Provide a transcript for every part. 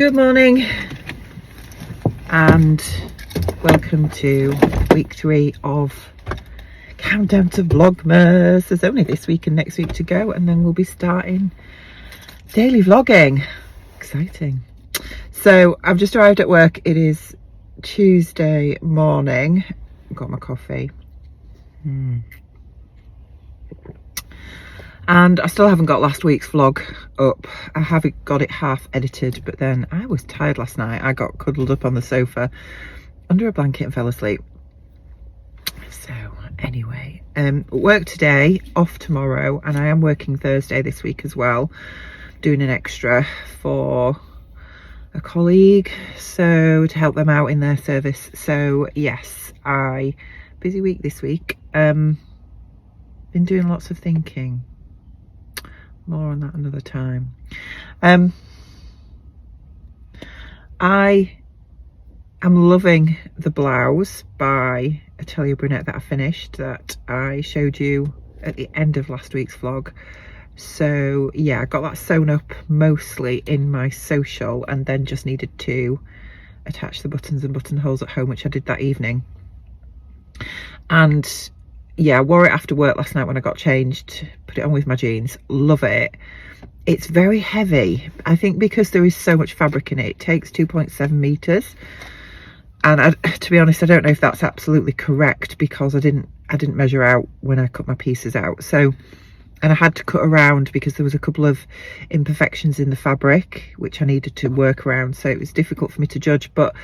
Good morning and welcome to week 3 of Countdown to Vlogmas. There's only this week and next week to go, and then we'll be starting daily vlogging. Exciting. So I've just arrived at work. It is Tuesday morning. I've got my coffee. And I still haven't got last week's vlog up. I haven't got it half edited, but then I was tired last night. I got cuddled up on the sofa under a blanket and fell asleep. So anyway, work today, off tomorrow, and I am working Thursday this week as well, doing an extra for a colleague, so to help them out in their service. So yes, busy week this week. Been doing lots of thinking. More on that another time. I am loving the blouse by Atelier Brunette that I finished, that I showed you at the end of last week's vlog. So yeah, I got that sewn up mostly in my social, and then just needed to attach the buttons and buttonholes at home, which I did that evening. And yeah, I wore it after work last night when I got changed, put it on with my jeans. Love it. It's very heavy. I think because there is so much fabric in it, it takes 2.7 meters. And to be honest, I don't know if that's absolutely correct, because I didn't measure out when I cut my pieces out. So, and I had to cut around because there was a couple of imperfections in the fabric which I needed to work around. So it was difficult for me to judge, but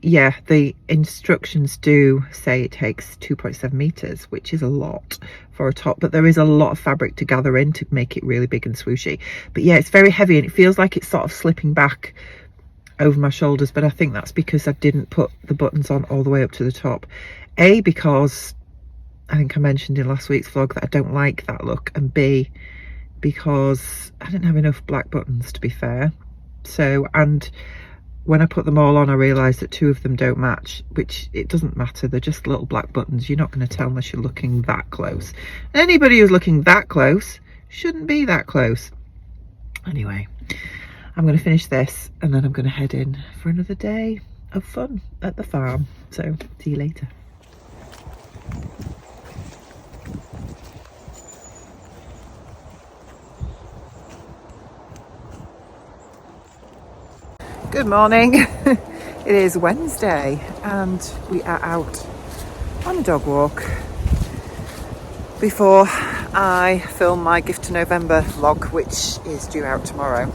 yeah, the instructions do say it takes 2.7 meters, which is a lot for a top, but there is a lot of fabric to gather in to make it really big and swooshy. But yeah, it's very heavy, and it feels like it's sort of slipping back over my shoulders, but I think that's because I didn't put the buttons on all the way up to the top. A, because I think I mentioned in last week's vlog that I don't like that look, and B, because I didn't have enough black buttons, to be fair. So, and when I put them all on, I realised that 2 of them don't match, which it doesn't matter. They're just little black buttons. You're not going to tell unless you're looking that close. And anybody who's looking that close shouldn't be that close. Anyway, I'm going to finish this, and then I'm going to head in for another day of fun at the farm. So see you later. Good morning. It is Wednesday and we are out on a dog walk before I film my Gift to November vlog, which is due out tomorrow.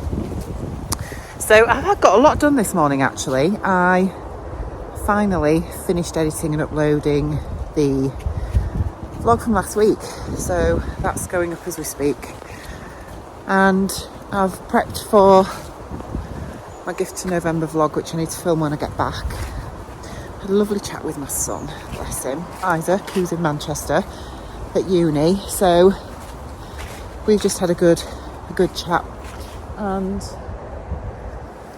So I've got a lot done this morning actually. I finally finished editing and uploading the vlog from last week, so that's going up as we speak, and I've prepped for my Gift to November vlog, which I need to film when I get back. Had a lovely chat with my son, bless him, Isaac, who's in Manchester at uni. So we've just had a good chat, and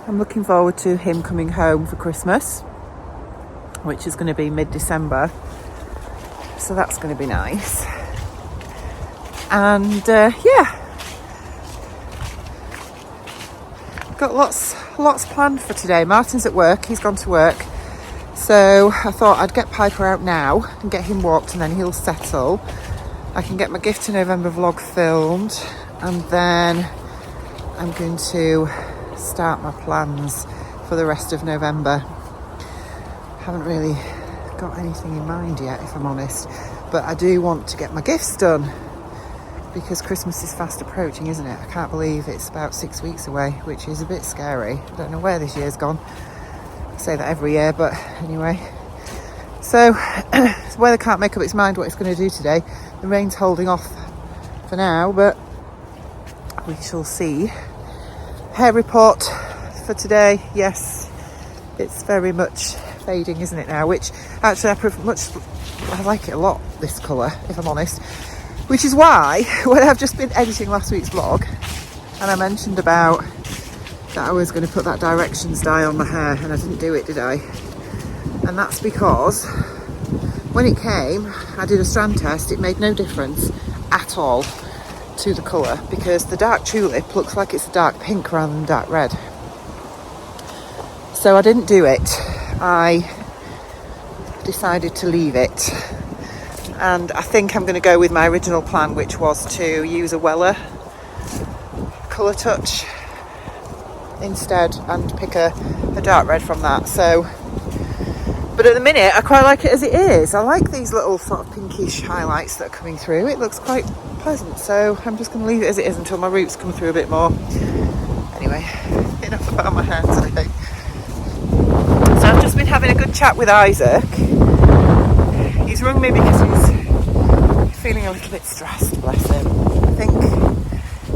I'm looking forward to him coming home for Christmas, which is going to be mid-December. So that's going to be nice. And yeah, got lots planned for today. Martin's at work, he's gone to work, so I thought I'd get Piper out now and get him walked, and then he'll settle. I can get my Gift to November vlog filmed, and then I'm going to start my plans for the rest of November. Haven't really got anything in mind yet, if I'm honest, but I do want to get my gifts done, because Christmas is fast approaching, isn't it? I can't believe it's about 6 weeks away, which is a bit scary. I don't know where this year's gone. I say that every year, but anyway. So, the weather can't make up its mind what it's going to do today. The rain's holding off for now, but we shall see. Hair report for today. Yes, it's very much fading, isn't it now? Which, actually, I like it a lot, this colour, if I'm honest. Which is why, when I've just been editing last week's vlog, and I mentioned about that I was going to put that directions dye on my hair, and I didn't do it, did I? And that's because when it came, I did a strand test. It made no difference at all to the colour, because the dark tulip looks like it's a dark pink rather than dark red. So I didn't do it. I decided to leave it. And I think I'm going to go with my original plan, which was to use a Weller colour touch instead and pick a dark red from that. So, but at the minute I quite like it as it is. I like these little sort of pinkish highlights that are coming through. It looks quite pleasant, so I'm just going to leave it as it is until my roots come through a bit more. Anyway, enough about my hair today. So I've just been having a good chat with Isaac. He's rung me because he's feeling a little bit stressed, bless him. I think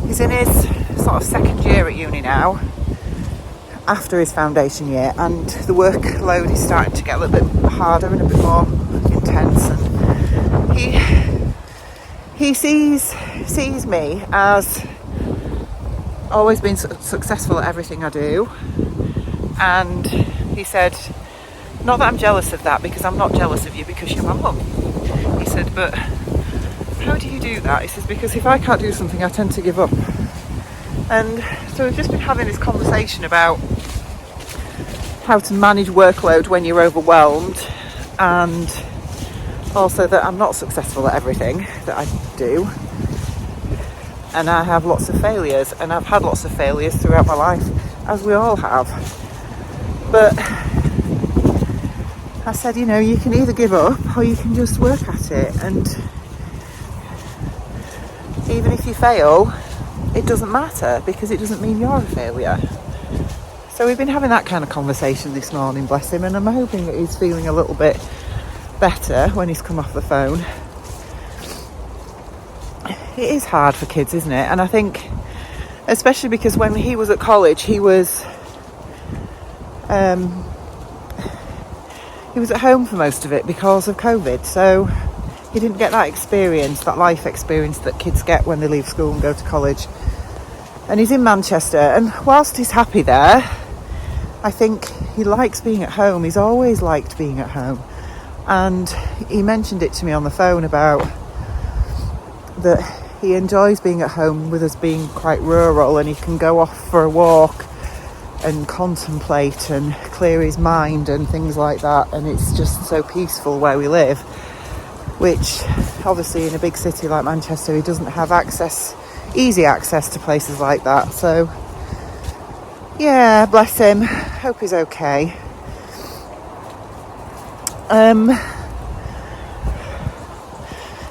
he's in his sort of second year at uni now, after his foundation year, and the workload is starting to get a little bit harder and a bit more intense, and he sees me as always being successful at everything I do. And he said, not that I'm jealous of that, because I'm not jealous of you because you're my mum. He said, but how do you do that? He says, because if I can't do something, I tend to give up. And so we've just been having this conversation about how to manage workload when you're overwhelmed, and also that I'm not successful at everything that I do, and I have lots of failures, and I've had lots of failures throughout my life, as we all have. But I said, you know, you can either give up or you can just work at it, and even if you fail, it doesn't matter, because it doesn't mean you're a failure. So we've been having that kind of conversation this morning, bless him, and I'm hoping that he's feeling a little bit better when he's come off the phone. It is hard for kids, isn't it? And I think, especially because when he was at college, he was at home for most of it because of COVID, so he didn't get that experience, that life experience that kids get when they leave school and go to college. And he's in Manchester, and whilst he's happy there, I think he likes being at home. He's always liked being at home. And he mentioned it to me on the phone about that he enjoys being at home with us being quite rural, and he can go off for a walk and contemplate and clear his mind and things like that. And it's just so peaceful where we live, which obviously in a big city like Manchester, he doesn't have easy access to places like that. So yeah, bless him, hope he's okay.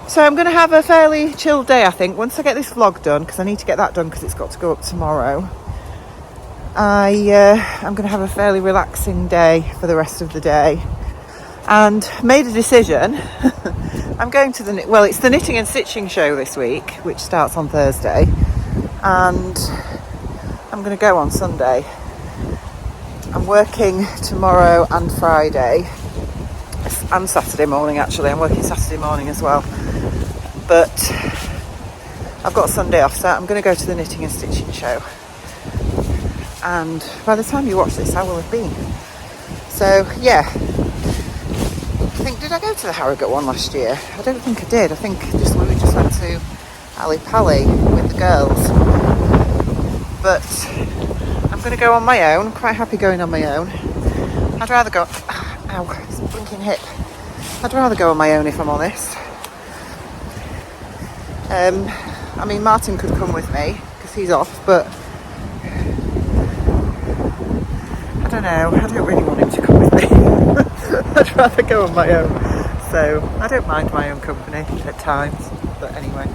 So I'm going to have a fairly chilled day, I think, once I get this vlog done, because I need to get that done because it's got to go up tomorrow. I'm going to have a fairly relaxing day for the rest of the day, and made a decision. I'm going to it's the knitting and stitching show this week, which starts on Thursday, and I'm going to go on Sunday. I'm working tomorrow and Friday, and Saturday morning actually. I'm working Saturday morning as well, but I've got Sunday off, so I'm going to go to the knitting and stitching show, and by the time you watch this I will have been. So yeah, did I go to the Harrogate one last year? I don't think I did. I think we just went to Ali Pali with the girls. But I'm going to go on my own. I'm quite happy going on my own. I'd rather go... Ow, it's a blinking hip. I'd rather go on my own, if I'm honest. I mean, Martin could come with me because he's off, but I don't know. I don't really want him to come with me. I'd rather go on my own. So I don't mind my own company at times. But anyway.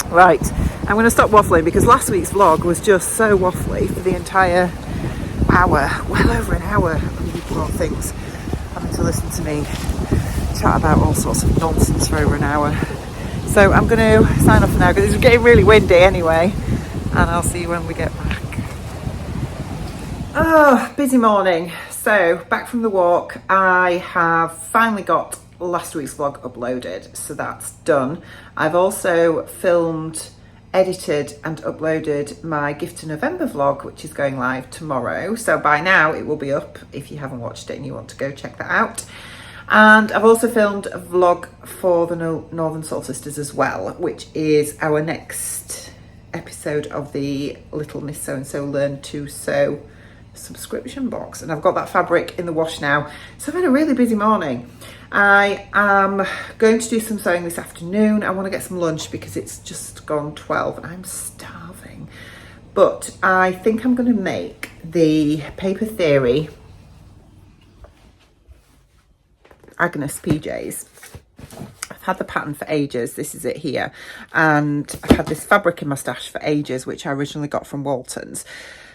Right, I'm going to stop waffling because last week's vlog was just so waffly for the entire hour. Well over an hour of poor things. Having to listen to me chat about all sorts of nonsense for over an hour. So I'm going to sign off now because it's getting really windy anyway. And I'll see you when we get back. Oh, busy morning. So back from the walk, I have finally got last week's vlog uploaded, so that's done. I've also filmed, edited and uploaded my Gift to November vlog, which is going live tomorrow. So by now it will be up if you haven't watched it and you want to go check that out. And I've also filmed a vlog for the Northern Soul Sisters as well, which is our next episode of the Little Miss So-and-so Learn to Sew subscription box, and I've got that fabric in the wash now. So I've had a really busy morning. I am going to do some sewing this afternoon. I want to get some lunch because it's just gone 12 and I'm starving. But I think I'm going to make the Paper Theory Agnes PJs. I've had the pattern for ages. This is it here. And I've had this fabric in my stash for ages, which I originally got from Walton's.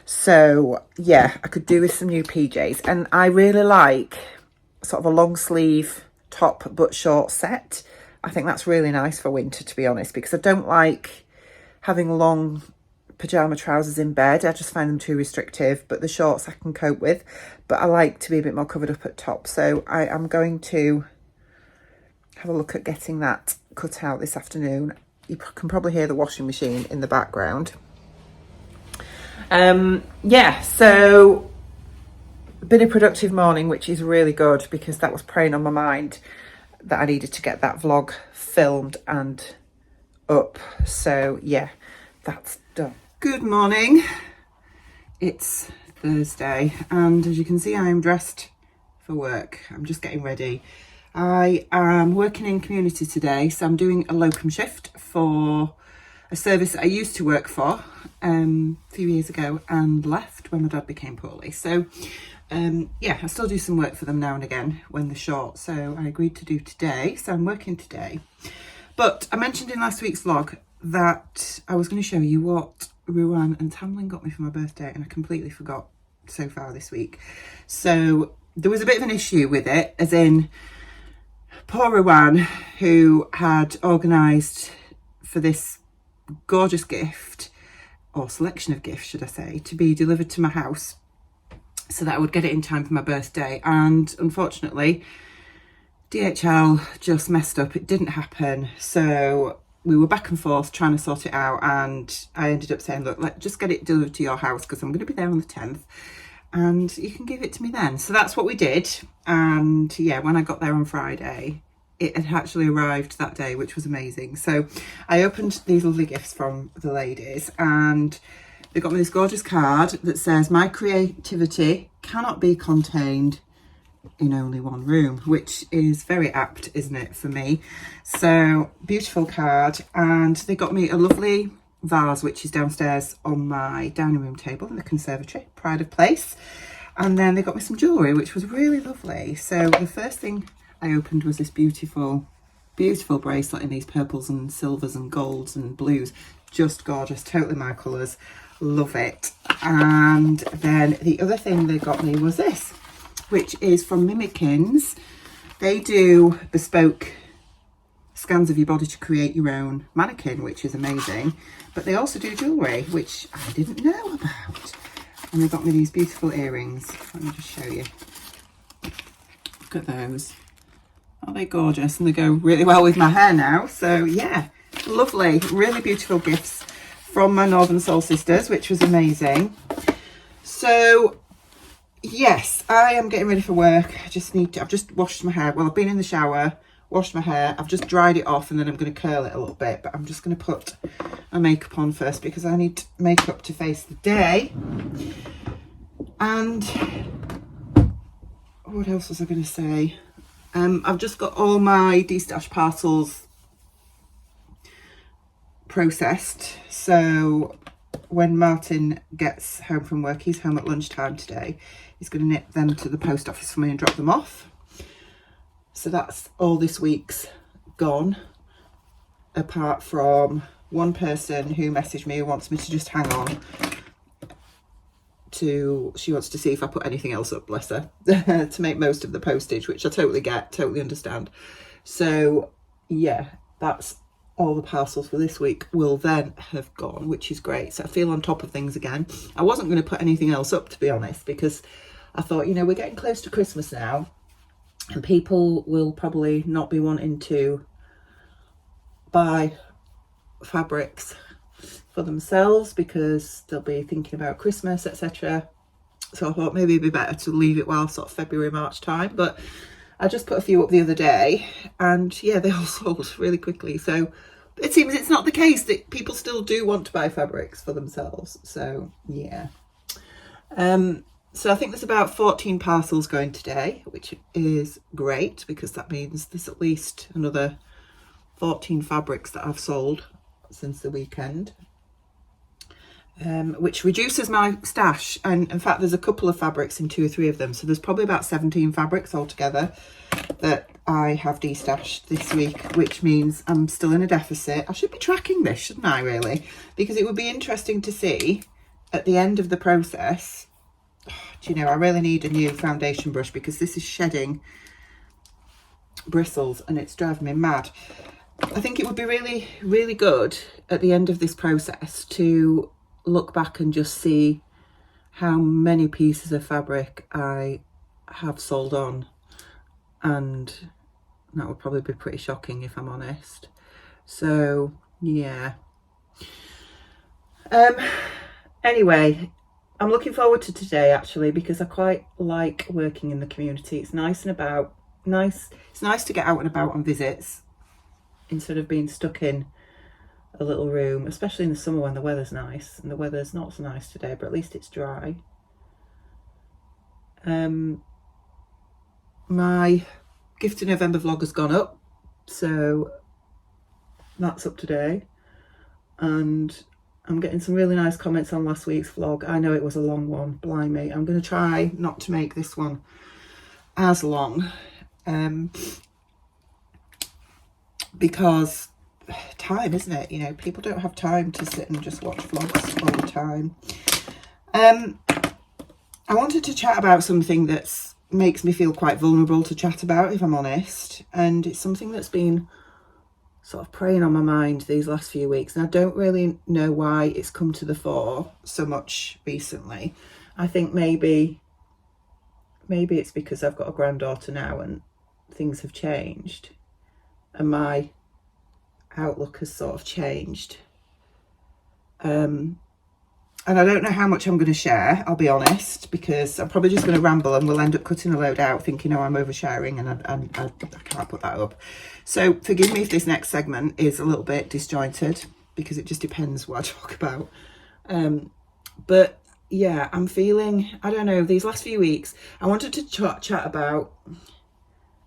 So yeah, I could do with some new PJs. And I really like sort of a long sleeve top but short set. I think that's really nice for winter, to be honest, because I don't like having long pajama trousers in bed. I just find them too restrictive, but the shorts I can cope with. But I like to be a bit more covered up at top. So I am going to have a look at getting that cut out this afternoon. You can probably hear the washing machine in the background. Yeah, so been a productive morning, which is really good because that was preying on my mind that I needed to get that vlog filmed and up. So yeah, that's done. Good morning. It's Thursday and as you can see, I am dressed for work. I'm just getting ready. I am working in community today, so I'm doing a locum shift for a service I used to work for a few years ago and left when my dad became poorly. So yeah, I still do some work for them now and again when they're short. So I agreed to do today, so I'm working today. But I mentioned in last week's vlog that I was going to show you what Ruan and Tamlin got me for my birthday, and I completely forgot so far this week. So there was a bit of an issue with it, as in poor Ruan, who had organised for this gorgeous gift, or selection of gifts should I say, to be delivered to my house so that I would get it in time for my birthday, and unfortunately DHL just messed up. It didn't happen, so we were back and forth trying to sort it out, and I ended up saying, look, let's just get it delivered to your house because I'm going to be there on the 10th and you can give it to me then. So that's what we did. And yeah, when I got there on Friday, it had actually arrived that day, which was amazing. So I opened these lovely gifts from the ladies, and they got me this gorgeous card that says, my creativity cannot be contained in only one room, which is very apt, isn't it, for me? So beautiful card. And they got me a lovely vase, which is downstairs on my dining room table in the conservatory, pride of place. And then they got me some jewellery, which was really lovely. So the first thing I opened was this beautiful bracelet in these purples and silvers and golds and blues. Just gorgeous, totally my colours, love it. And then the other thing they got me was this, which is from Mimikins. They do bespoke scans of your body to create your own mannequin, which is amazing. But they also do jewellery, which I didn't know about. And they got me these beautiful earrings. Let me just show you. Look at those. Aren't they gorgeous? And they go really well with my hair now. So yeah, lovely, really beautiful gifts from my Northern Soul sisters, which was amazing. So yes, I am getting ready for work. I've just washed my hair. Well, I've been in the shower, washed my hair. I've just dried it off and then I'm going to curl it a little bit. But I'm just going to put my makeup on first because I need makeup to face the day. And what else was I going to say? I've just got all my Destash parcels processed. So when Martin gets home from work, he's home at lunchtime today, he's going to nip them to the post office for me and drop them off. So that's all this week's gone, apart from one person who messaged me who wants me to just hang on to, she wants to see if I put anything else up, bless her, to make most of the postage, which I totally get, totally understand. So yeah, that's all the parcels for this week will then have gone, which is great. So I feel on top of things again. I wasn't going to put anything else up, to be honest, because I thought, you know, we're getting close to Christmas now and people will probably not be wanting to buy fabrics for themselves because they'll be thinking about Christmas, etc. So I thought maybe it'd be better to leave it while sort of February, March time. But I just put a few up the other day and yeah, they all sold really quickly. So it seems it's not the case that people still do want to buy fabrics for themselves. So yeah. So I think there's about 14 parcels going today, which is great because that means there's at least another 14 fabrics that I've sold since the weekend, which reduces my stash. And in fact, there's a couple of fabrics in 2 or 3 of them. So there's probably about 17 fabrics altogether that I have destashed this week, which means I'm still in a deficit. I should be tracking this, shouldn't I, really? Because it would be interesting to see at the end of the process. Do you know, I really need a new foundation brush because this is shedding bristles and it's driving me mad. I think it would be really, really good at the end of this process to look back and just see how many pieces of fabric I have sold on, and that would probably be pretty shocking if I'm honest. So yeah, anyway, I'm looking forward to today actually because I quite like working in the community. It's nice and about nice. It's nice to get out and about on visits instead of being stuck in a little room, especially in the summer when the weather's nice, and the weather's not so nice today, but at least it's dry. My gift to November vlog has gone up, so that's up today, and I'm getting some really nice comments on last week's vlog. I know it was a long one, blimey. I'm going to try not to make this one as long, because time, isn't it? You know, people don't have time to sit and just watch vlogs all the time. I wanted to chat about something that makes me feel quite vulnerable to chat about, if I'm honest, and it's something that's been sort of preying on my mind these last few weeks, and I don't really know why it's come to the fore so much recently. I think maybe it's because I've got a granddaughter now and things have changed and my outlook has sort of changed, and I don't know how much I'm going to share, I'll be honest, because I'm probably just going to ramble and we'll end up cutting a load out thinking, oh, I'm oversharing, and I can't put that up. So forgive me if this next segment is a little bit disjointed because it just depends what I talk about. But yeah, I'm feeling, I don't know, these last few weeks I wanted to chat about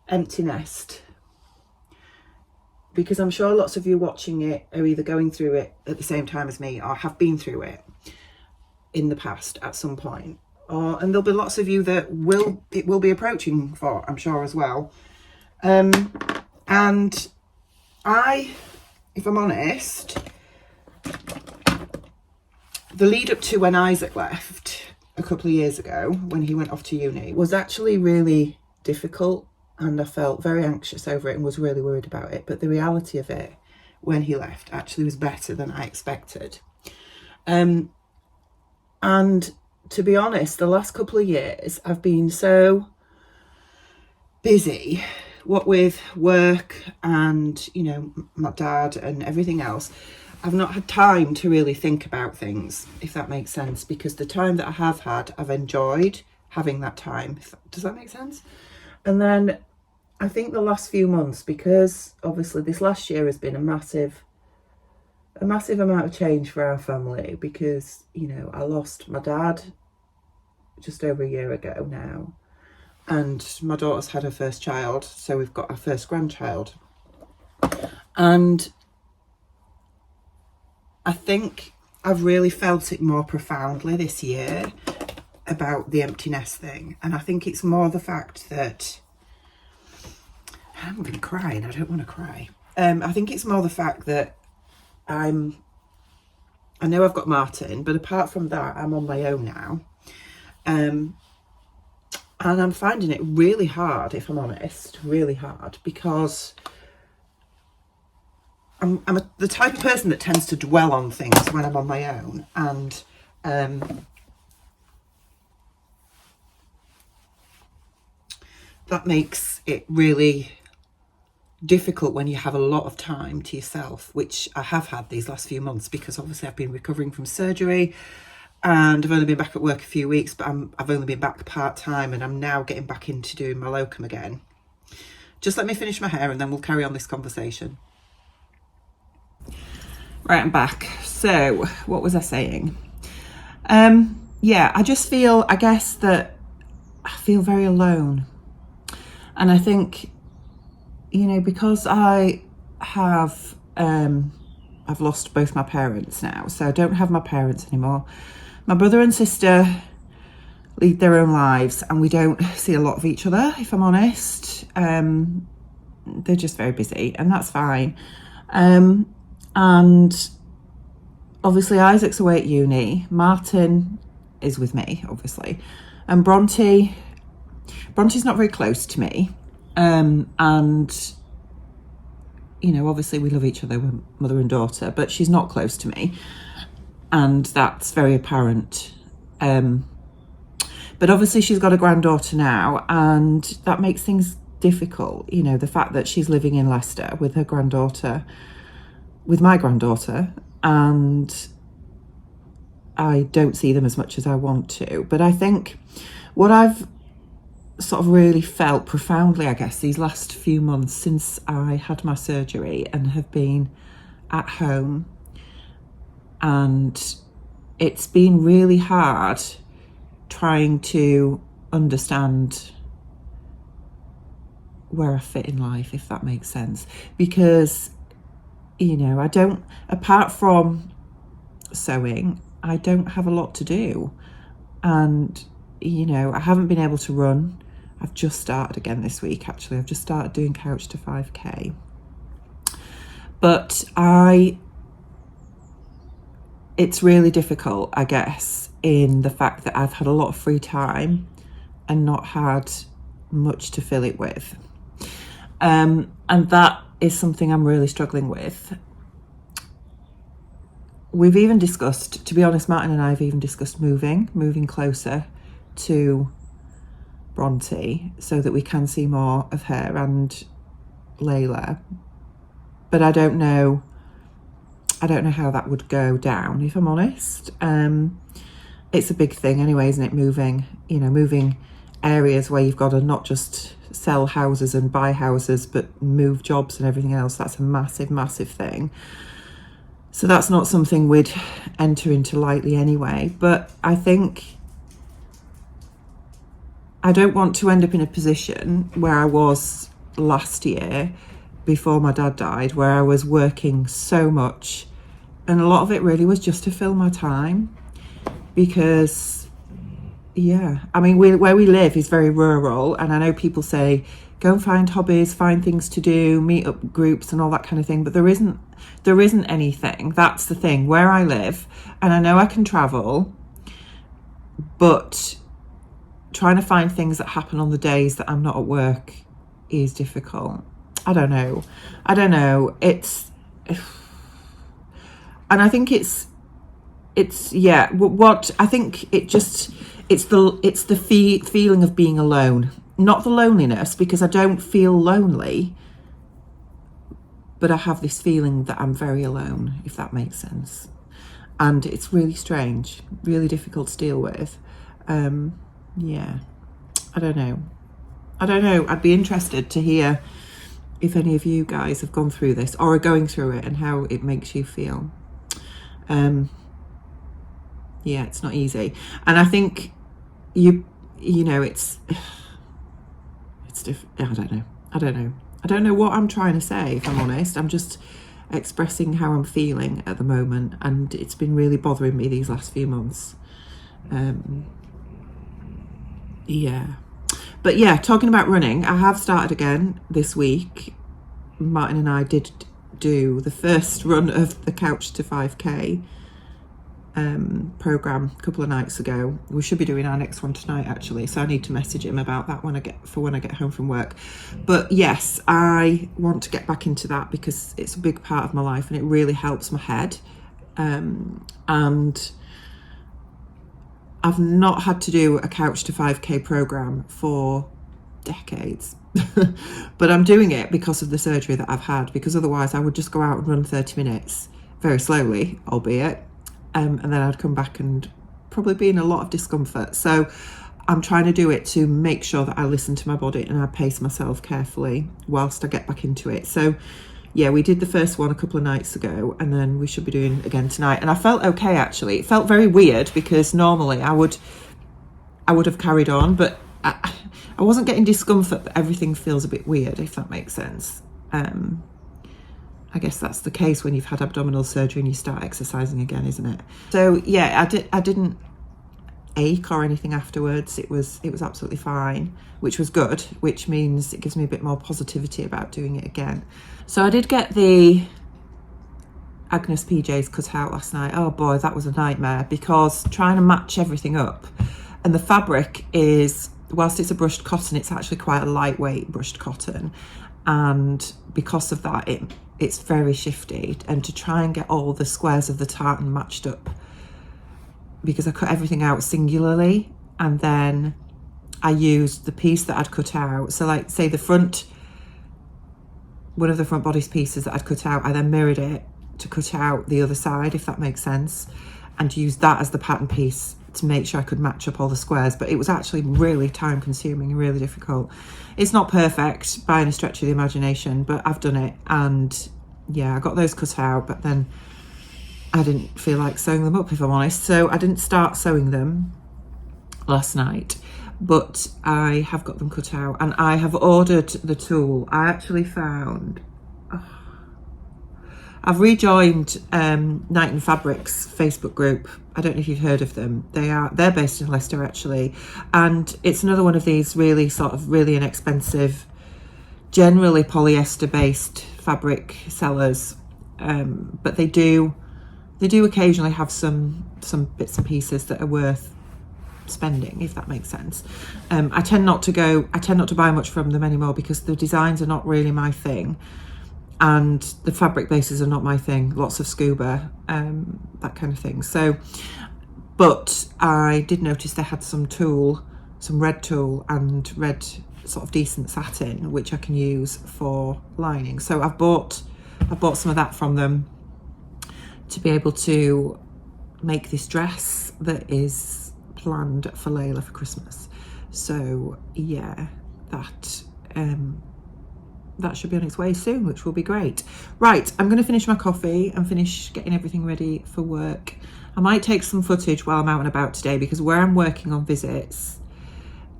empty nest, because I'm sure lots of you watching it are either going through it at the same time as me or have been through it in the past at some point, and there'll be lots of you that it will be approaching for, I'm sure, as well. And if I'm honest, the lead up to when Isaac left a couple of years ago, when he went off to uni, was actually really difficult, and I felt very anxious over it and was really worried about it. But the reality of it when he left actually was better than I expected. And to be honest, the last couple of years I've been so busy, what with work and, you know, my dad and everything else, I've not had time to really think about things, if that makes sense, because the time that I have had, I've enjoyed having that time. Does that make sense? And then I think the last few months, because obviously this last year has been a massive amount of change for our family, because, you know, I lost my dad just over a year ago now, and my daughter's had her first child, so we've got our first grandchild. And I think I've really felt it more profoundly this year about the empty nest thing, and I think it's more the fact that I'm going to cry, and I don't want to cry. I think it's more the fact that I know I've got Martin, but apart from that, I'm on my own now. And I'm finding it really hard, if I'm honest, really hard, because I'm the type of person that tends to dwell on things when I'm on my own. And that makes it really difficult when you have a lot of time to yourself, which I have had these last few months, because obviously I've been recovering from surgery and I've only been back at work a few weeks, but I've only been back part-time, and I'm now getting back into doing my locum again. Just let me finish my hair and then we'll carry on this conversation. Right, I'm back. So what was I saying? yeah, I just feel, I guess that I feel very alone. And I think, you know, because I have, I've lost both my parents now, so I don't have my parents anymore. My brother and sister lead their own lives, and we don't see a lot of each other, if I'm honest. They're just very busy, and that's fine. And obviously Isaac's away at uni. Martin is with me, obviously. And Bronte's not very close to me. And, you know, obviously we love each other, we're mother and daughter, but she's not close to me. And that's very apparent. But obviously she's got a granddaughter now, and that makes things difficult. You know, the fact that she's living in Leicester with her granddaughter, with my granddaughter, and I don't see them as much as I want to. But I think what I've sort of really felt profoundly, I guess, these last few months since I had my surgery and have been at home, and it's been really hard trying to understand where I fit in life, if that makes sense. Because, you know, I don't, apart from sewing, I don't have a lot to do. And, you know, I haven't been able to run. I've just started again this week, actually. I've just started doing couch to 5K. But it's really difficult, I guess, in the fact that I've had a lot of free time and not had much to fill it with. And that is something I'm really struggling with. We've even discussed, to be honest, Martin and I have even discussed moving closer to Bronte so that we can see more of her and Layla. But I don't know how that would go down, if I'm honest. It's a big thing anyway, isn't it? Moving areas where you've got to not just sell houses and buy houses, but move jobs and everything else. That's a massive, massive thing. So that's not something we'd enter into lightly anyway. But I think I don't want to end up in a position where I was last year before my dad died, where I was working so much, and a lot of it really was just to fill my time. Because, yeah, I mean, where we live is very rural, and I know people say go and find hobbies, find things to do, meet up groups and all that kind of thing, but there isn't anything. That's the thing, where I live, and I know I can travel, but trying to find things that happen on the days that I'm not at work is difficult. I don't know. It's, and I think it's yeah, what I think it's the feeling of being alone, not the loneliness, because I don't feel lonely, but I have this feeling that I'm very alone, if that makes sense. And it's really strange, really difficult to deal with. Yeah, I don't know. I'd be interested to hear if any of you guys have gone through this or are going through it and how it makes you feel. Yeah, it's not easy. And I think you know, it's different. I don't know what I'm trying to say, if I'm honest. I'm just expressing how I'm feeling at the moment, and it's been really bothering me these last few months. Yeah. But yeah, talking about running, I have started again this week. Martin and I did do the first run of the Couch to 5K program a couple of nights ago. We should be doing our next one tonight, actually, so I need to message him about that when I get home from work. But yes, I want to get back into that because it's a big part of my life and it really helps my head. And I've not had to do a Couch to 5K program for decades. But I'm doing it because of the surgery that I've had, because otherwise I would just go out and run 30 minutes very slowly, albeit, and then I'd come back and probably be in a lot of discomfort. So I'm trying to do it to make sure that I listen to my body and I pace myself carefully whilst I get back into it. So yeah, we did the first one a couple of nights ago, and then we should be doing again tonight. And I felt okay, actually. It felt very weird because normally I would have carried on, but I wasn't getting discomfort, but everything feels a bit weird, if that makes sense. I guess that's the case when you've had abdominal surgery and you start exercising again, isn't it? So yeah, I didn't ache or anything afterwards. It was absolutely fine, which was good, which means it gives me a bit more positivity about doing it again. So I did get the Agnes PJs cut out last night. Oh boy, that was a nightmare, because trying to match everything up, and the fabric is, whilst it's a brushed cotton, it's actually quite a lightweight brushed cotton, and because of that it's very shifty, and to try and get all the squares of the tartan matched up, because I cut everything out singularly, and then I used the piece that I'd cut out. So like, say the front, one of the front bodice pieces that I'd cut out, I then mirrored it to cut out the other side, if that makes sense, and used that as the pattern piece to make sure I could match up all the squares. But it was actually really time consuming and really difficult. It's not perfect by any stretch of the imagination, but I've done it, and yeah, I got those cut out, but then I didn't feel like sewing them up, if I'm honest, so I didn't start sewing them last night, but I have got them cut out, and I have ordered the tulle. I actually found, I've rejoined Night and Fabrics Facebook group. I don't know if you've heard of them. They're based in Leicester, actually, and it's another one of these really really inexpensive, generally polyester based fabric sellers, but they do occasionally have some bits and pieces that are worth spending, if that makes sense. I tend not to buy much from them anymore, because the designs are not really my thing, and the fabric bases are not my thing. Lots of scuba, that kind of thing. So, but I did notice they had some tulle, some red tulle and red sort of decent satin, which I can use for lining. So I've bought some of that from them to be able to make this dress that is planned for Layla for Christmas. So yeah, that should be on its way soon, which will be great. Right, I'm going to finish my coffee and finish getting everything ready for work. I might take some footage while I'm out and about today, because where I'm working on visits,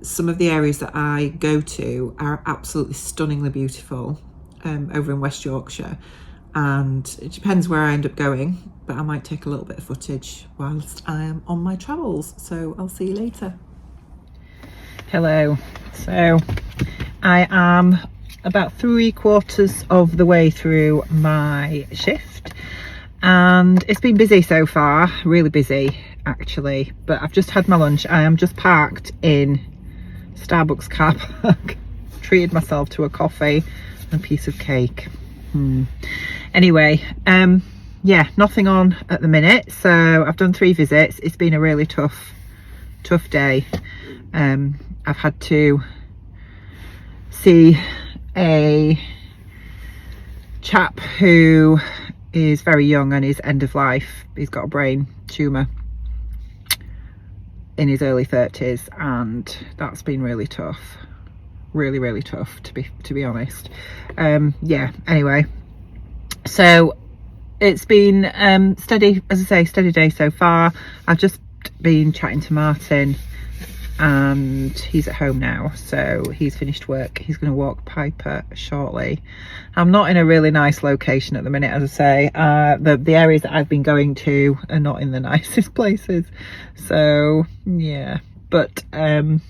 some of the areas that I go to are absolutely stunningly beautiful, over in West Yorkshire, and it depends where I end up going, but I might take a little bit of footage whilst I am on my travels. So I'll see you later. Hello. So I am about 3/4 of the way through my shift, and it's been busy so far, really busy actually, but I've just had my lunch. I am just parked in Starbucks car park, treated myself to a coffee and a piece of cake. Anyway, yeah, nothing on at the minute. So I've done 3 visits. It's been a really tough day. I've had to see a chap who is very young and is end of life. He's got a brain tumour in his early 30s, and that's been really tough, really tough, to be honest. Yeah, anyway, so it's been steady, as I say, steady day so far. I've just been chatting to Martin, and he's at home now, so he's finished work. He's going to walk Piper shortly. I'm not in a really nice location at the minute, as I say. The areas that I've been going to are not in the nicest places, so yeah, but and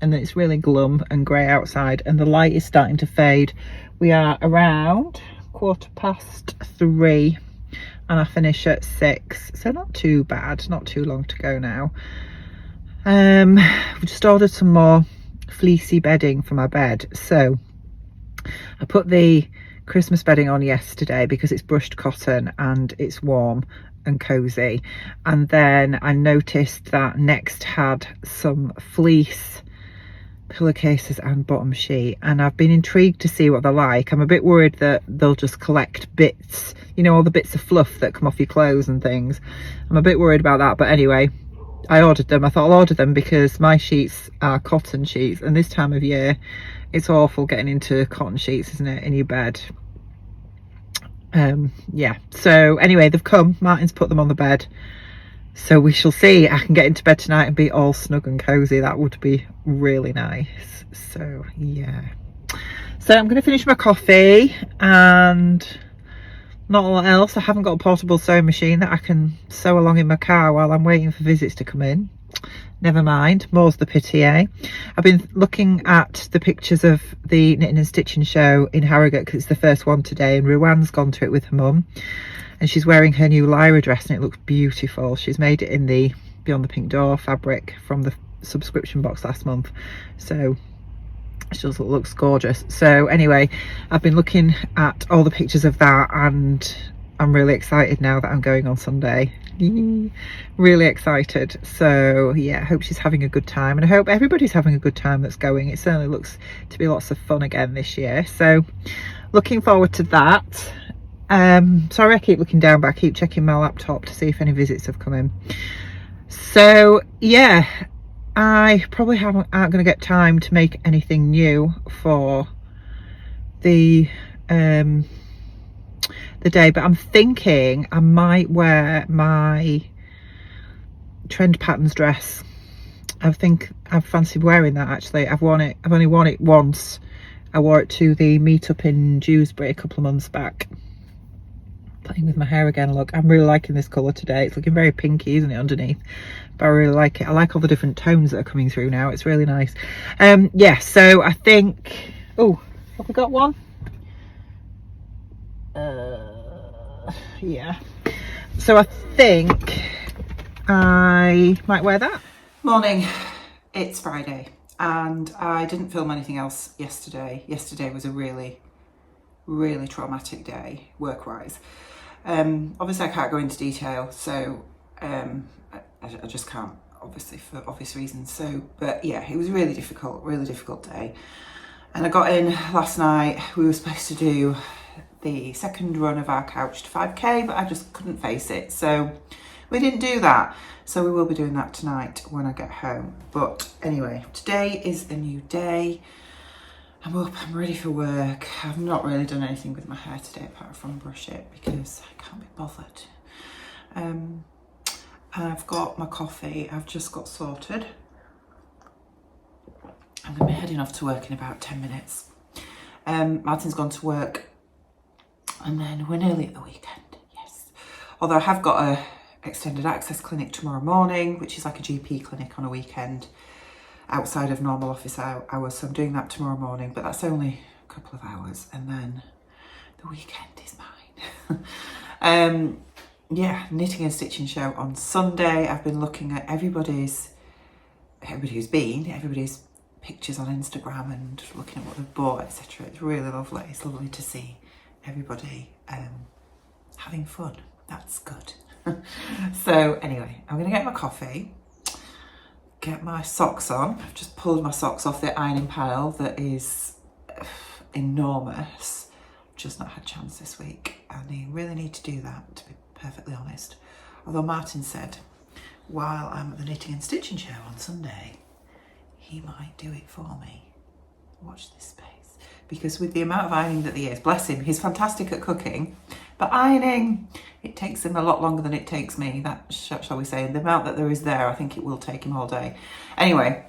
then it's really glum and grey outside, and the light is starting to fade. We are around 3:15, and I finish at 6, so not too bad, not too long to go now. We just ordered some more fleecy bedding for my bed. So I put the Christmas bedding on yesterday because it's brushed cotton and it's warm and cozy, and then I noticed that Next had some fleece pillowcases and bottom sheet, and I've been intrigued to see what they're like. I'm a bit worried that they'll just collect bits, you know, all the bits of fluff that come off your clothes and things. I'm a bit worried about that, but anyway, I ordered them. I thought I'll order them because my sheets are cotton sheets, and this time of year it's awful getting into cotton sheets, isn't it, in your bed. Yeah, so anyway, they've come. Martin's put them on the bed, so we shall see. I can get into bed tonight and be all snug and cozy. That would be really nice. So yeah, so I'm going to finish my coffee and not a lot else. I haven't got a portable sewing machine that I can sew along in my car while I'm waiting for visits to come in. Never mind, more's the pity, eh? I've been looking at the pictures of the knitting and stitching show in Harrogate because it's the first one today, and Ruan's gone to it with her mum and she's wearing her new Lyra dress and it looks beautiful. She's made it in the Beyond the Pink Door fabric from the subscription box last month, so she just looks gorgeous. So anyway, I've been looking at all the pictures of that and I'm really excited now that I'm going on Sunday. Really excited. So yeah, I hope she's having a good time and I hope everybody's having a good time that's going. It certainly looks to be lots of fun again this year, so looking forward to that. Sorry I keep looking down, but I keep checking my laptop to see if any visits have come in. So yeah, I probably aren't going to get time to make anything new for the day, but I'm thinking I might wear my Trend Patterns dress. I think I've fancied wearing that actually. I've only worn it once. I wore it to the meetup in Dewsbury a couple of months back. Playing with my hair again, look, I'm really liking this colour today. It's looking very pinky, isn't it, underneath? But I really like it. I like all the different tones that are coming through now. It's really nice. Yeah, so I think, oh, have we got one? Yeah, so I think I might wear that. Morning, it's Friday and I didn't film anything else yesterday. Yesterday was a really traumatic day work-wise. Obviously I can't go into detail, so I just can't, obviously, for obvious reasons. So, but yeah, it was a really difficult day. And I got in last night. We were supposed to do the second run of our couch to 5k, but I just couldn't face it, so we didn't do that. So we will be doing that tonight when I get home. But anyway, today is a new day. I'm up, I'm ready for work. I've not really done anything with my hair today apart from brush it because I can't be bothered. I've got my coffee, I've just got sorted. I'm going to be heading off to work in about 10 minutes. Martin's gone to work and then we're nearly at the weekend, yes. Although I have got a extended access clinic tomorrow morning, which is like a GP clinic on a weekend outside of normal office hours, so I'm doing that tomorrow morning, but that's only a couple of hours and then the weekend is mine. Yeah, knitting and stitching show on Sunday. I've been looking at everybody's pictures on Instagram and looking at what they've bought, etc. It's really lovely. It's lovely to see everybody having fun. That's good. So anyway, I'm gonna get my coffee, get my socks on. I've just pulled my socks off the ironing pile that is enormous. Just not had a chance this week and I really need to do that, to be perfectly honest. Although Martin said while I'm at the knitting and stitching show on Sunday he might do it for me. Watch this space. Because with the amount of ironing that he is, bless him, he's fantastic at cooking, but ironing, it takes him a lot longer than it takes me. That, shall we say, and the amount that there is there, I think it will take him all day. Anyway,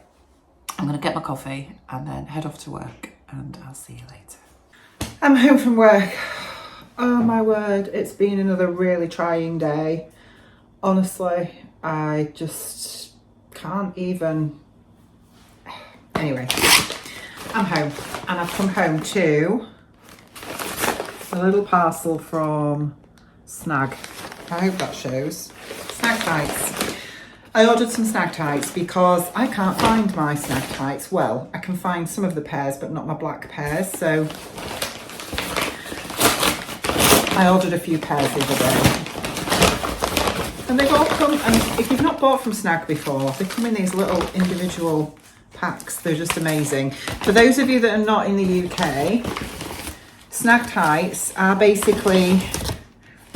I'm going to get my coffee and then head off to work and I'll see you later. I'm home from work. Oh my word, it's been another really trying day. Honestly, I just can't even. Anyway, I'm home and I've come home to a little parcel from Snag. I hope that shows. Snag tights. I ordered some snag tights because I can't find my snag tights. Well, I can find some of the pairs but not my black pairs, so I ordered a few pairs the other day. And they've all come, and if you've not bought from Snag before, they come in these little individual packs. They're just amazing. For those of you that are not in the UK, snag tights are basically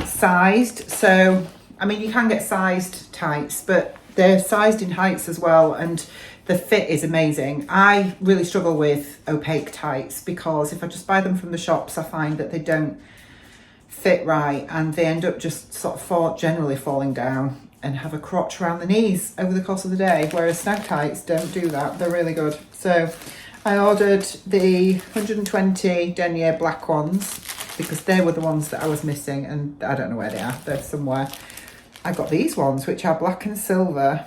sized. So, I mean, you can get sized tights, but they're sized in heights as well, and the fit is amazing. I really struggle with opaque tights because if I just buy them from the shops, I find that they don't fit right, and they end up just sort of generally falling down and have a crotch around the knees over the course of the day, whereas snag tights don't do that. They're really good. So I ordered the 120 denier black ones because they were the ones that I was missing, and I don't know where they are. They're somewhere. I got these ones, which are black and silver.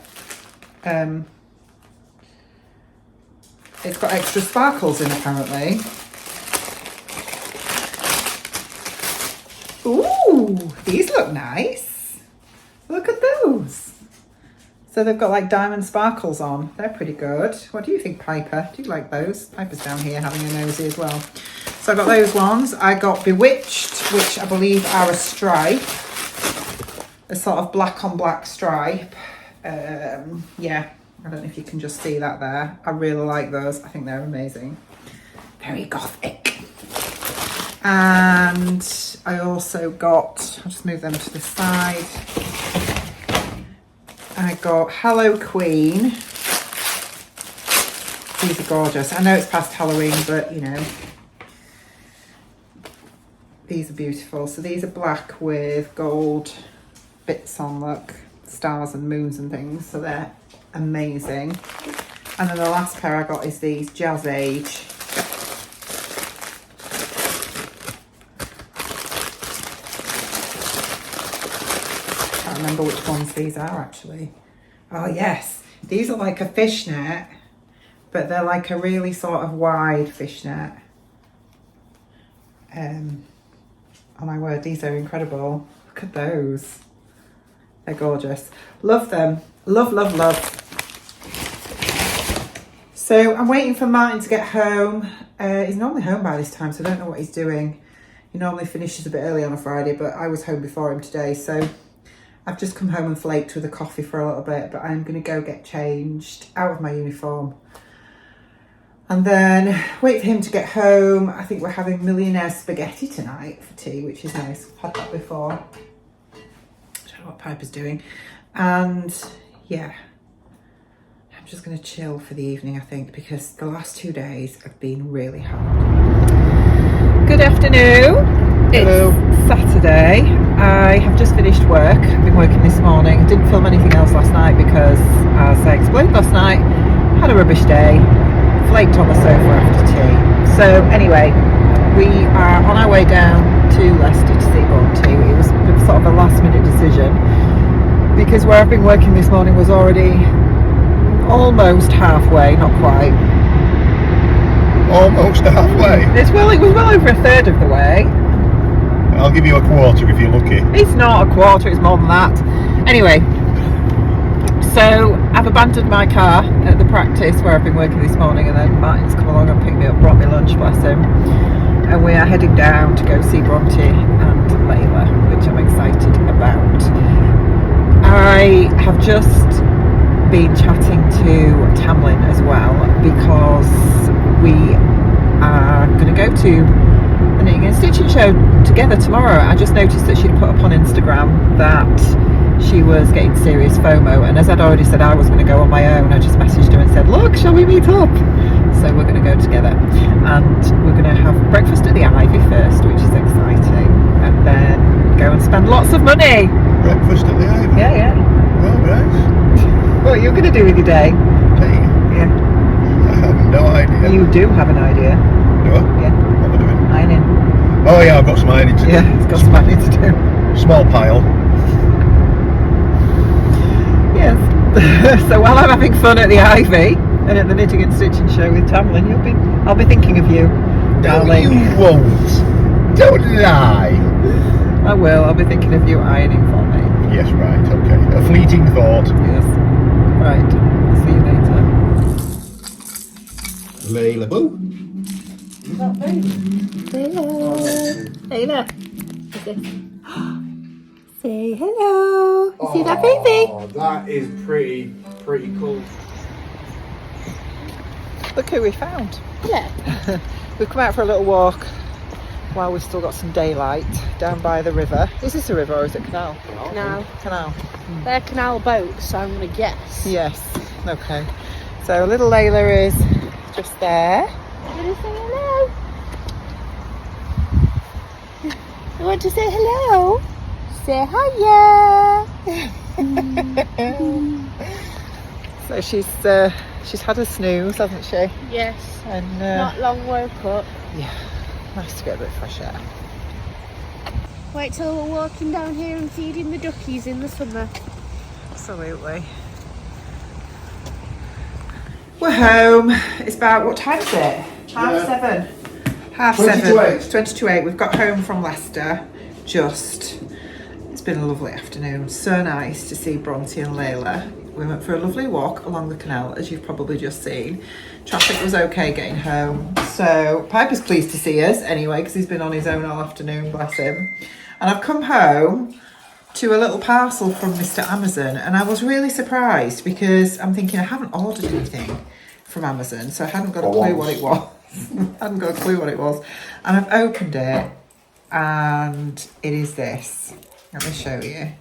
It's got extra sparkles in, apparently. Ooh, these look nice. Look at those. So they've got like diamond sparkles on. They're pretty good. What do you think, Piper? Do you like those? Piper's down here having a nosy as well. So I got those ones. I got Bewitched, which I believe are a stripe. A sort of black on black stripe. Yeah, I don't know if you can just see that there. I really like those. I think they're amazing. Very gothic. And I also got, I'll just move them to the side. I got Hello Queen. These are gorgeous. I know it's past Halloween, but you know, these are beautiful. So these are black with gold bits on, look, stars and moons and things. So they're amazing. And then the last pair I got is these Jazz Age. I can't remember which ones these are actually. Oh yes, these are like a fishnet, but they're like a really sort of wide fishnet. Oh my word, these are incredible. Look at those. They're gorgeous. Love them. Love, love, love. So I'm waiting for Martin to get home. He's normally home by this time, so I don't know what he's doing. He normally finishes a bit early on a Friday, but I was home before him today, so I've just come home and flaked with a coffee for a little bit, but I'm going to go get changed out of my uniform. And then wait for him to get home. I think we're having millionaire spaghetti tonight for tea, which is nice. I've had that before. I don't know what Piper's doing. And yeah, I'm just going to chill for the evening, I think, because the last 2 days have been really hard. Good afternoon. Hello. It's Saturday. I have just finished work. I've been working this morning. Didn't film anything else last night because, as I explained last night, had a rubbish day. Flaked on the sofa after tea. So anyway, we are on our way down to Leicester to see Bronte. It was sort of a last minute decision because where I've been working this morning was already almost halfway, not quite. Almost halfway? It was well over a third of the way. I'll give you a quarter if you're lucky. It's not a quarter, it's more than that. Anyway, so I've abandoned my car at the practice where I've been working this morning, and then Martin's come along and picked me up, brought me lunch, bless him. And we are heading down to go see Bronte and Layla, which I'm excited about. I have just been chatting to Tamlin as well because we are going to go to the Knitting and Stitching show together tomorrow. I just noticed that she'd put up on Instagram that she was getting serious FOMO, and as I'd already said I was going to go on my own, I just messaged her and said, look, shall we meet up? So we're going to go together, and we're going to have breakfast at the Ivy first, which is exciting, and then go and spend lots of money. Breakfast at the Ivy? Yeah. Oh, nice. What are you going to do with your day? Me? Yeah. I have no idea. You do have an idea. Do I? Yeah. What am I doing? Ironing. Oh yeah, I've got some ironing to do. Yeah, it's got some ironing to do. Small pile. Yes. So while I'm having fun at the Ivy and at the Knitting and Stitching show with Tamlin, I'll be thinking of you, darling. No, you won't. Don't lie. I will. I'll be thinking of you ironing for me. Yes, right. Okay. A fleeting thought. Yes. Right. See you later. Layla, boo. Is that baby? Hello. Layla. What's this? Say hello. You see that baby? Oh, that is pretty cool. Look who we found. Yeah. We've come out for a little walk while we've still got some daylight down by the river. Is this a river or is it a canal? Canal. They're canal boats, so I'm going to guess. Yes. Okay. So little Layla is just there. I'm going to say hello. want to say hello? Say hiya. So she's had a snooze, hasn't she? Yes. And Not long woke up. yeah, nice to get a bit of fresh air. Wait till we're walking down here and feeding the duckies in the summer. Absolutely. We're home. It's about, what time is it? Half seven. Half 20 seven. to 8. It's 20 to 8. We've got home from Leicester. It's been a lovely afternoon. So nice to see Bronte and Layla. We went for a lovely walk along the canal, as you've probably just seen. Traffic was okay getting home. So Piper's pleased to see us anyway, because he's been on his own all afternoon, bless him. And I've come home to a little parcel from Mr. Amazon, and I was really surprised because I'm thinking I haven't ordered anything from Amazon, so I hadn't got a clue what it was. I hadn't got a clue what it was. And I've opened it, and it is this. Let me show you.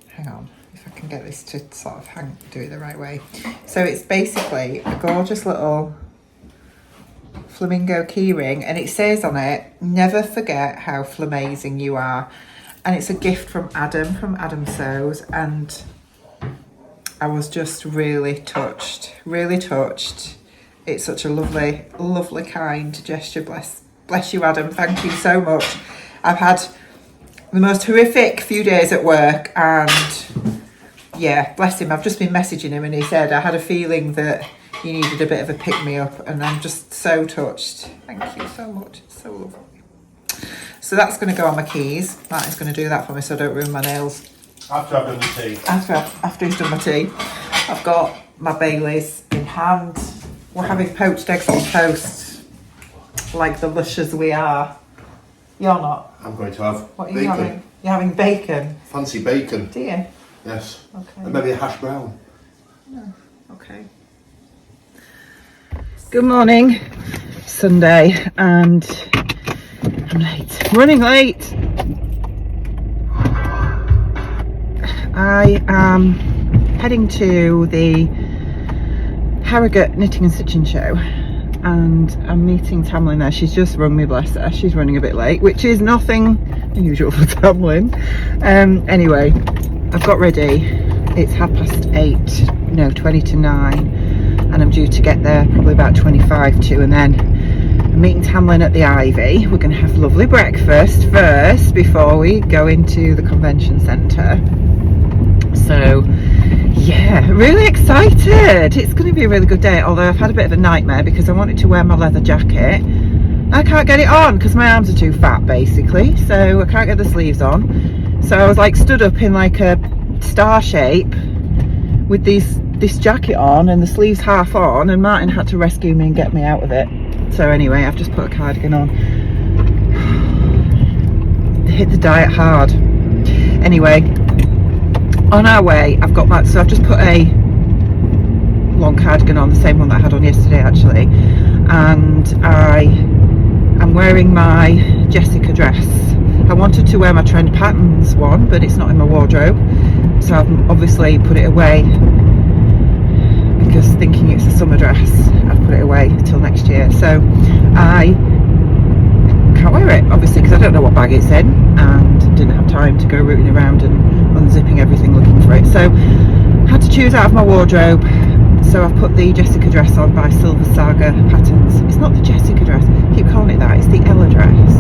Hang on, if I can get this to sort of do it the right way. So it's basically a gorgeous little flamingo keyring, and it says on it, "Never forget how flamazing you are." And it's a gift from Adam Sews, and I was just really touched. It's such a lovely, lovely, kind gesture. Bless you, Adam. Thank you so much. I've had the most horrific few days at work, and yeah, bless him. I've just been messaging him, and he said I had a feeling that you needed a bit of a pick-me-up, and I'm just so touched. Thank you so much. It's so lovely. So that's going to go on my keys. That is going to do that for me so I don't ruin my nails. After I've done the tea. After he's done my tea. I've got my Baileys in hand. We're having poached eggs on toast, like the lushers we are. You're not. I'm going to have What are bacon. you having? You're having bacon. Fancy bacon. Do you? Yes. Okay. And maybe a hash brown. Okay. Good morning. Sunday, and I'm late. Running late. I am heading to the Harrogate Knitting and Stitching Show, and I'm meeting Tamlin there. She's just rung me, bless her. She's running a bit late, which is nothing unusual for Tamlin. Anyway, I've got ready. It's 8:30, no, 20 to 9, and I'm due to get there probably about 25 to, and then I'm meeting Tamlin at the Ivy. We're going to have lovely breakfast first before we go into the convention centre. So yeah, really excited. It's going to be a really good day, although I've had a bit of a nightmare because I wanted to wear my leather jacket. I can't get it on because my arms are too fat, basically, so I can't get the sleeves on. So I was like stood up in like a star shape with this jacket on and the sleeves half on, and Martin had to rescue me and get me out of it. So anyway, I've just put a cardigan on. They hit the diet hard. Anyway, on our way, I've just put a long cardigan on, the same one that I had on yesterday actually, and I am wearing my Jessica dress. I wanted to wear my Trend Patterns one, but it's not in my wardrobe, so I've obviously put it away because thinking it's a summer dress, I've put it away till next year. So I can't wear it, obviously, because I don't know what bag it's in and didn't have time to go rooting around and unzipping everything looking for it. So had to choose out of my wardrobe. So I've put the Jessica dress on by Silver Saga Patterns. It's not the Jessica dress, I keep calling it that, it's the Ella dress.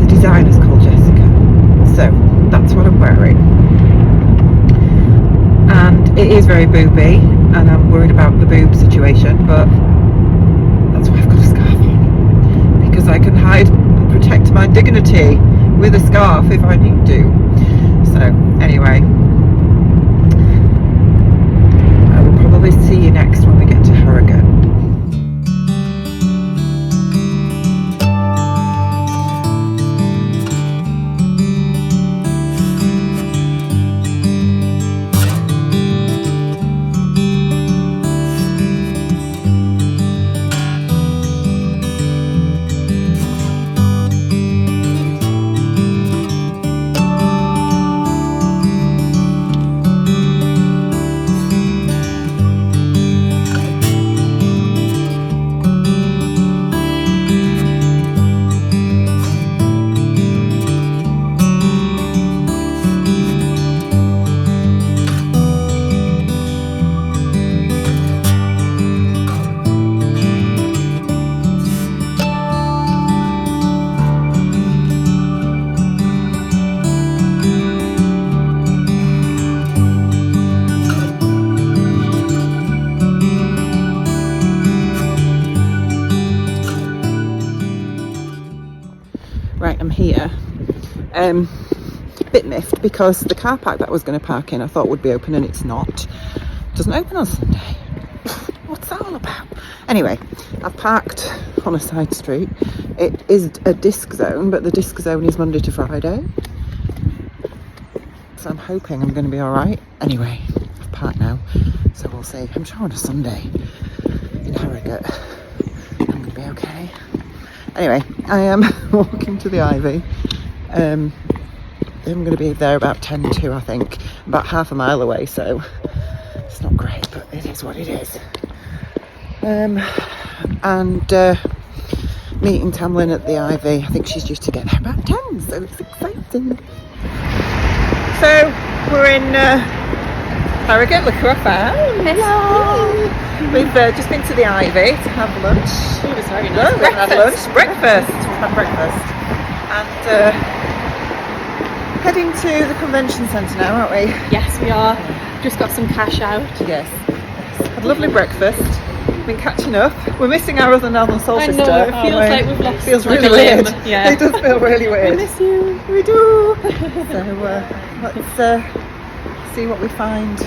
The designer's called Jessica. So that's what I'm wearing. And it is very booby, and I'm worried about the boob situation, but that's why I've got a scarf on, because I can hide and protect my dignity with a scarf if I need to. So anyway, I will probably see you next when we get to Harrogate. here. Bit miffed because the car park that I was going to park in I thought would be open and it's not. Doesn't open on Sunday. What's that all about? Anyway, I've parked on a side street. It is a disc zone, but the disc zone is Monday to Friday. So I'm hoping I'm going to be all right. Anyway, I've parked now, so we'll see. I'm sure on a Sunday in Harrogate I'm going to be okay. Anyway, I am walking to the Ivy. I'm going to be there about 10 to, I think, about half a mile away, so it's not great, but it is what it is. And meeting Tamlin at the Ivy. I think she's due to get there about 10, so it's exciting. So we're in Harrogate. Look who I found. Hello. We've just been to the Ivy to have lunch. It was very nice. No, we haven't had lunch. Breakfast. We've had breakfast. And heading to the convention centre now, aren't we? Yes, we are. Just got some cash out. Yes. Had a lovely breakfast. Been catching up. We're missing our other Northern Soul I sister. know, it feels like we've lost. It feels like really a limb. weird. Yeah. It does feel really weird. We miss you. We do. So let's see what we find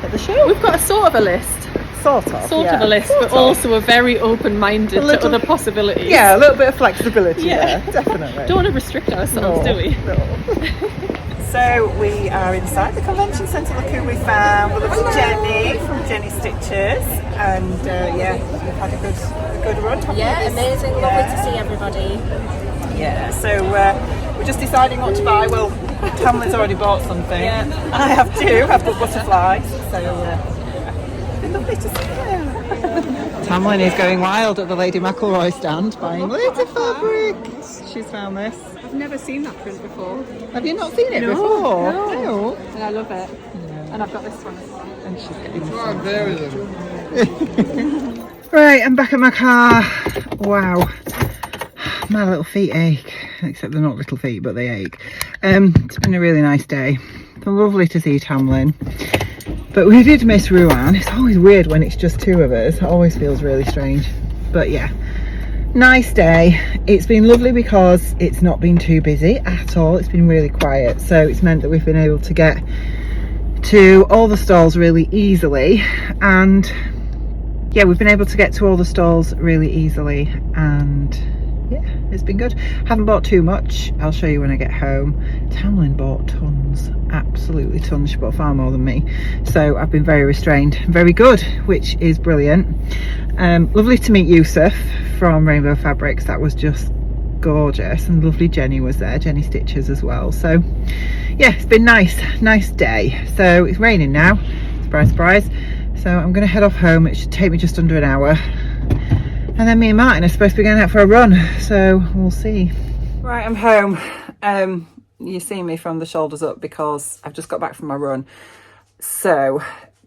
at the show. We've got a sort of a list. Sort of Of a list, Sort but of. also a very open-minded A little- to other possibilities. Yeah, a little bit of flexibility Yeah. there, definitely. Don't want to restrict ourselves, do we? No. So we are inside the convention centre. Look who we found. We're with Jenny from Jenny Stitches, and yeah, we've had a good run. haven't Yeah, we? amazing. Lovely to see everybody. Yeah. So we're just deciding what to buy. Well, Tamlin's already bought something. Yeah. I have too. I've got butterflies. So it's been lovely to see you. Tamlin is going wild at the Lady McElroy stand buying later fabric. She's found this. I've never seen that print before, Have you not seen it No, before? no. and I love it. And I've got this one as well. And she's getting Right, I'm back at my car. Wow. My little feet ache. Except they're not little feet, but they ache. It's been a really nice day. It's lovely to see Tamlin. But we did miss Ruan. It's always weird when it's just two of us. It always feels really strange. But yeah. Nice day. It's been lovely because it's not been too busy at all. It's been really quiet, so it's meant that we've been able to get to all the stalls really easily, and yeah, we've been able to get to all the stalls really easily, and yeah, it's been good. Haven't bought too much. I'll show you when I get home. Tamlin bought tons, absolutely tons. She bought far more than me, so I've been very restrained. Very good, which is brilliant. Lovely to meet Yusuf from Rainbow Fabrics. That was just gorgeous, and lovely Jenny was there, Jenny Stitches as well. So yeah, it's been nice day. So it's raining now, surprise surprise. So I'm gonna head off home. It should take me just under an hour, and then me and Martin are supposed to be going out for a run, so we'll see. Right, I'm home. You see me from the shoulders up because I've just got back from my run. So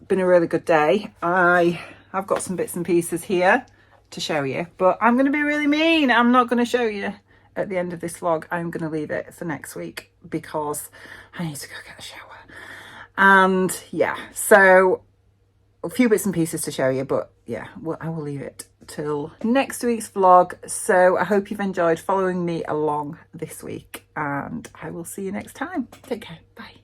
been a really good day. I've got some bits and pieces here to show you, but I'm going to be really mean. I'm not going to show you at the end of this vlog. I'm going to leave it for next week because I need to go get a shower. And yeah, so a few bits and pieces to show you, but yeah, well, I will leave it till next week's vlog. So I hope you've enjoyed following me along this week, and I will see you next time. Take care. Bye.